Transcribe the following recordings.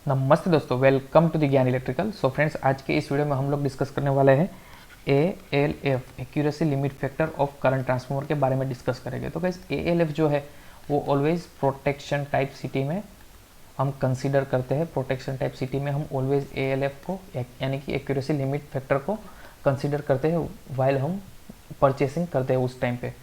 नमस्ते दोस्तों, welcome to the ज्ञान इलेक्ट्रिकल। सो फ्रेंड्स, आज के इस वीडियो में हम लोग डिस्कस करने वाले हैं ALF accuracy limit factor of current transformer के बारे में डिस्कस करेंगे। तो गाइस ALF जो है वो ऑलवेज प्रोटेक्शन टाइप सिटी में हम कंसीडर करते हैं। प्रोटेक्शन टाइप सिटी में हम ऑलवेज ALF को यानी कि एक्यूरेसी लिमिट फैक्टर को कंसीडर करते हैं वाइल हम परचेसिंग करते हैं उस टाइम पे।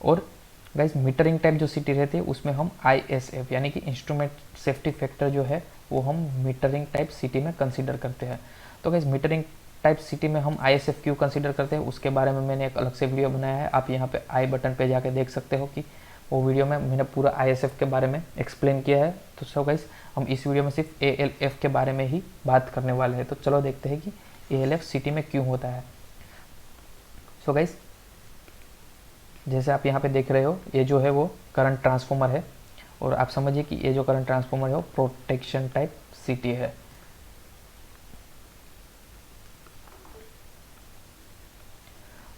और गाइस मीटरिंग टाइप जो सिटी रहती है उसमें हम ISF यानी कि इंस्ट्रूमेंट सेफ्टी फैक्टर जो है वो हम मीटरिंग टाइप सिटी में कंसीडर करते हैं। तो गाइस मीटरिंग टाइप सिटी में हम ISF क्यों कंसीडर करते हैं उसके बारे में मैंने एक अलग से वीडियो बनाया है। आप यहाँ पे आई बटन पे जाके देख सकते हो कि वो वीडियो में मैंने पूरा ISF के बारे में एक्सप्लेन किया है। तो सो गाइस हम इस वीडियो में सिर्फ ALF के बारे में ही बात करने वाले हैं। तो चलो देखते हैं कि ALF सिटी में क्यों होता है। सो गाइस जैसे आप यहाँ पे देख रहे हो, ये जो है वो करंट ट्रांसफार्मर है और आप समझिए कि ये जो करंट ट्रांसफार्मर है वो प्रोटेक्शन टाइप सिटी है।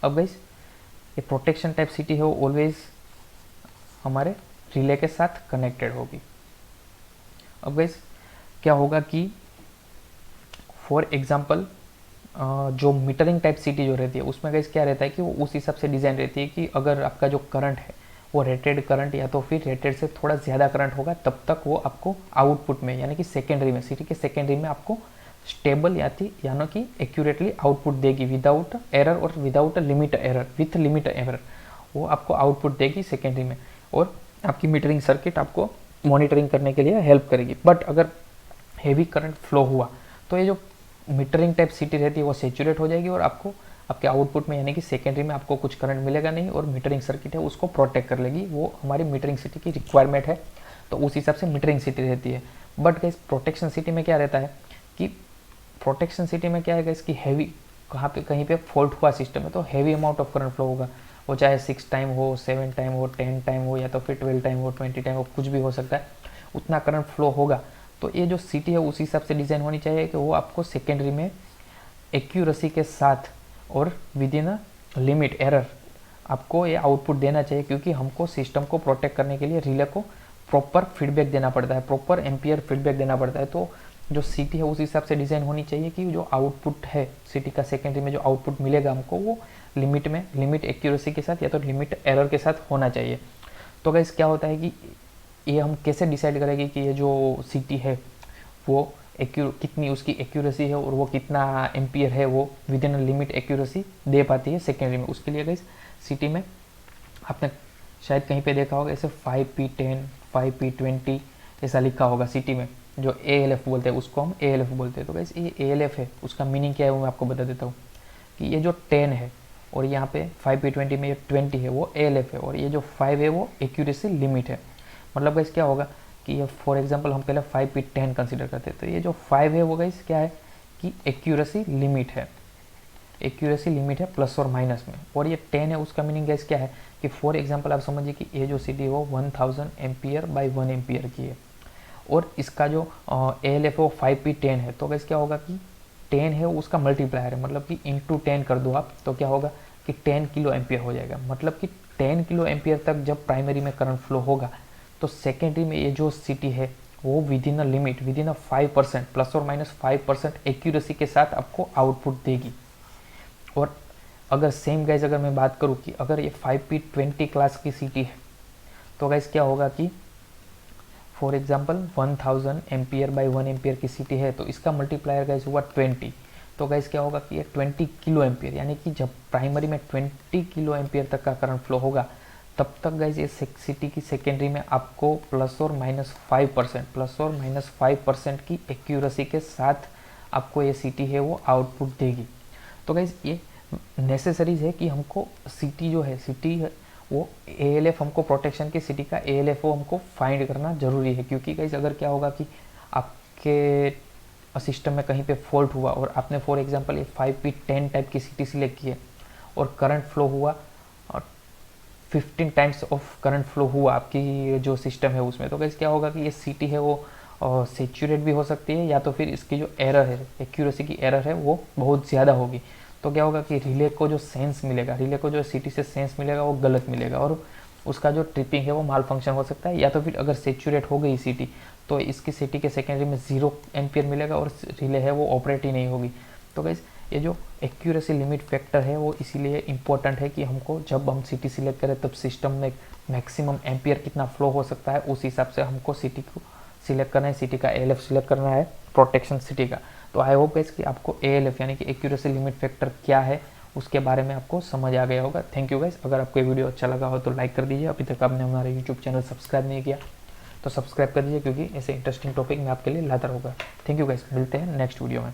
अब गाइस ये प्रोटेक्शन टाइप सिटी है वो ऑलवेज हमारे रिले के साथ कनेक्टेड होगी। अब गाइस क्या होगा कि फॉर एग्जांपल जो मीटरिंग टाइप सिटी जो रहती है उसमें गाइस क्या रहता है कि वो उस हिसाब से डिज़ाइन रहती है कि अगर आपका जो करंट है वो रेटेड करंट या तो फिर रेटेड से थोड़ा ज़्यादा करंट होगा तब तक वो आपको आउटपुट में यानी कि सेकेंडरी में सिटी के सेकेंडरी में आपको स्टेबल यानी कि एक्यूरेटली आउटपुट देगी विदाउट एरर और without limit error, with limit error वो आपको आउटपुट देगी सेकेंडरी में और आपकी मीटरिंग सर्किट आपको मॉनिटरिंग करने के लिए हेल्प करेगी। बट अगर हेवी करंट फ्लो हुआ तो ये जो मीटरिंग टाइप सिटी रहती है वो सेचुरेट हो जाएगी और आपको आपके आउटपुट में यानी कि सेकेंडरी में आपको कुछ करंट मिलेगा नहीं और मीटरिंग सर्किट है उसको प्रोटेक्ट कर लेगी। वो हमारी मीटरिंग सिटी की रिक्वायरमेंट है, तो उस हिसाब से मीटरिंग सिटी रहती है। बट गाइस प्रोटेक्शन सिटी में क्या रहता है कि प्रोटेक्शन सिटी में क्या है गाइस कि हैवी कहाँ पे कहीं पे फॉल्ट हुआ सिस्टम है तो heavy amount of current flow होगा। वो चाहे 6 टाइम हो, 7 टाइम हो, 10 टाइम हो या तो फिर 12 टाइम हो, 20 टाइम हो, कुछ भी हो सकता है, उतना करंट फ्लो होगा। तो ये जो सिटी है उस हिसाब से डिज़ाइन होनी चाहिए कि वो आपको सेकेंडरी में एक्यूरेसी के साथ और with in a limit error आपको ये आउटपुट देना चाहिए, क्योंकि हमको सिस्टम को प्रोटेक्ट करने के लिए रिले को प्रॉपर फीडबैक देना पड़ता है, प्रॉपर एम्पियर फीडबैक देना पड़ता है। तो जो सिटी है उस हिसाब से डिज़ाइन होनी चाहिए कि जो आउटपुट है सिटी का सेकेंडरी में जो आउटपुट मिलेगा हमको वो लिमिट में, लिमिट एक्यूरेसी के साथ या तो लिमिट एरर के साथ होना चाहिए। तो गाइस क्या होता है कि ये हम कैसे डिसाइड करेंगे कि ये जो सिटी है वो कितनी उसकी एक्यूरेसी है और वो कितना एम्पियर है वो विद इन लिमिट एक्यूरेसी दे पाती है सेकेंडरी में। उसके लिए गाइस सिटी में आपने शायद कहीं पे देखा होगा ऐसे 5P10, 5P20 ऐसा लिखा होगा सिटी में, जो ALF बोलते हैं उसको हम ALF बोलते हैं। तो गाइस ये ALF है, उसका मीनिंग क्या है वो मैं आपको बता देता हूँ कि ये जो 10 है और यहाँ पे 5P20 में ये 20 है वो ALF है और ये जो 5 है वो एक्यूरेसी लिमिट है। मतलब गाइस क्या होगा कि ये फॉर एग्जांपल हम पहले 5P10 कंसीडर करते हैं तो ये जो 5 है वो गाइस क्या है कि एक्यूरेसी लिमिट है, एक्यूरेसी लिमिट है प्लस और माइनस में। और ये 10 है उसका मीनिंग गाइस क्या है कि फॉर एग्जांपल आप समझिए कि ये जो सिटी वो 1000 एम्पियर बाई 1 एम्पियर की है और इसका जो ALF वो 5P10 है। तो गाइस क्या होगा कि 10 है उसका मल्टीप्लायर है, मतलब कि इंटू 10 कर दो आप तो क्या होगा कि 10 किलो एम्पियर हो जाएगा। मतलब कि 10 किलो एम्पियर तक जब प्राइमरी में करंट फ्लो होगा तो सेकेंडरी में ये जो सिटी है वो with in a limit, with in a 5% plus और माइनस 5% एक्यूरेसी के साथ आपको आउटपुट देगी। और अगर सेम गाइज अगर मैं बात करूँ कि अगर ये 5P20 क्लास की सिटी है तो गाइज क्या होगा कि for example 1000 ampere by 1 ampere की सिटी है तो इसका मल्टीप्लायर गाइज हुआ 20। तो गाइज क्या होगा कि ये 20 किलो एम्पियर, यानी कि जब प्राइमरी में 20 किलो एम्पियर तक का करंट फ्लो होगा तब तक गाइज ये सिटी की सेकेंडरी में आपको प्लस और माइनस 5% की एक्यूरेसी के साथ आपको ये सिटी है वो आउटपुट देगी। तो गाइज ये नेसेसरीज है कि हमको सिटी जो है सिटी वो ALF हमको प्रोटेक्शन की सिटी का ALF वो हमको फाइंड करना जरूरी है, क्योंकि गाइज अगर क्या होगा कि आपके सिस्टम में कहीं पे फॉल्ट हुआ और आपने फॉर एग्जांपल ये 5P10 टाइप की सिटी सिलेक्ट की है और करंट फ्लो हुआ 15 टाइम्स ऑफ करंट फ्लो हुआ आपकी जो सिस्टम है उसमें, तो गाइस क्या होगा कि ये सिटी है वो सेचुरेट भी हो सकती है या तो फिर इसकी जो एरर है, एक्यूरेसी की एरर है वो बहुत ज़्यादा होगी। तो क्या होगा कि रिले को जो सेंस मिलेगा, रिले को जो सिटी से सेंस मिलेगा वो गलत मिलेगा और उसका जो ट्रिपिंग है वो माल फंक्शन हो सकता है। या तो फिर अगर सेचुरेट हो गई सिटी तो इसकी सिटी के सेकेंडरी में 0 एम्पियर मिलेगा और रिले है वो ऑपरेट ही नहीं होगी। तो गाइस ये जो एक्यूरेसी लिमिट फैक्टर है वो इसीलिए इम्पोर्टेंट है कि हमको जब हम सिटी सिलेक्ट करें तब सिस्टम में मैक्सिमम एम्पियर कितना फ्लो हो सकता है उस हिसाब से हमको सिटी को सिलेक्ट करना है, सिटी का ALF सिलेक्ट करना है प्रोटेक्शन सिटी का। तो आई होप गाइस कि आपको ALF यानी कि एक्यूरेसी लिमिट फैक्टर क्या है उसके बारे में आपको समझ आ गया होगा। Thank you guys. अगर आपको ये वीडियो अच्छा लगा हो तो लाइक कर दीजिए। अभी तक आपने हमारा यूट्यूब चैनल सब्सक्राइब नहीं किया तो सब्सक्राइब कर दीजिए, क्योंकि ऐसे इंटरेस्टिंग टॉपिक मैं आपके लिए लाता रहूँगा। थैंक यू गाइस, मिलते हैं नेक्स्ट वीडियो में।